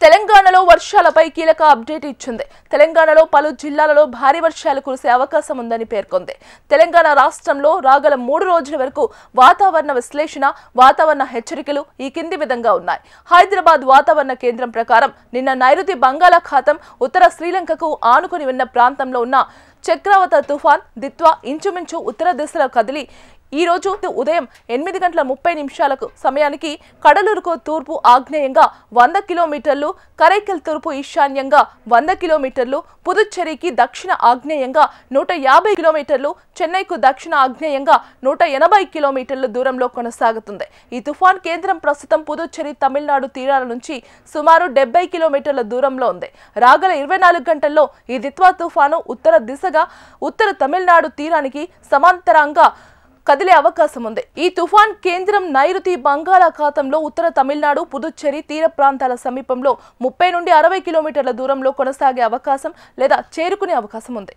తెలంగాణలో వర్షాలపై కీలక అప్డేట్ ఇచ్చింది. తెలంగాణలో పలు జిల్లాలలో భారీ వర్షాలు కురిసే అవకాశం ఉందని పేర్కొంది. తెలంగాణ రాష్ట్రంలో రాగల 3 రోజుల వరకు వాతావరణ విశ్లేషణ, వాతావరణ హెచ్చరికలు ఈ కింది విధంగా ఉన్నాయి. హైదరాబాద్ వాతావరణ కేంద్రం ప్రకారం నిన్న నైరుతి బంగాళాఖాతం ఉత్తర శ్రీలంకకు ఆనుకుని ఉన్న ప్రాంతంలో ఉన్న చక్రవాత తుఫాన్ దిత్వా ఇంచుమించు ఉత్తర దిశలో కదిలి ఈ రోజు ఉదయం 8:30 సమయానికి కడలూరుకు తూర్పు ఆగ్నేయంగా 100 కిలోమీటర్లు, కరైకల్ తూర్పు ఈశాన్యంగా 100 కిలోమీటర్లు, పుదుచ్చేరికి దక్షిణ ఆగ్నేయంగా 150 కిలోమీటర్లు, చెన్నైకు దక్షిణ ఆగ్నేయంగా 180 కిలోమీటర్ల దూరంలో కొనసాగుతుంది. ఈ తుఫాన్ కేంద్రం ప్రస్తుతం పుదుచ్చేరి తమిళనాడు తీరాల నుంచి సుమారు 70 కిలోమీటర్ల దూరంలో ఉంది. రాగల 24 గంటల్లో ఈ దిత్వా తుఫాను ఉత్తర దిశగా ఉత్తర తమిళనాడు తీరానికి సమాంతరంగా కదిలే అవకాశం ఉంది. ఈ తుఫాన్ కేంద్రం నైరుతి బంగాళాఖాతంలో ఉత్తర తమిళనాడు, పుదుచ్చేరి తీర ప్రాంతాల సమీపంలో 30 నుండి 60 కిలోమీటర్ల దూరంలో కొనసాగే అవకాశం లేదా చేరుకునే అవకాశం ఉంది.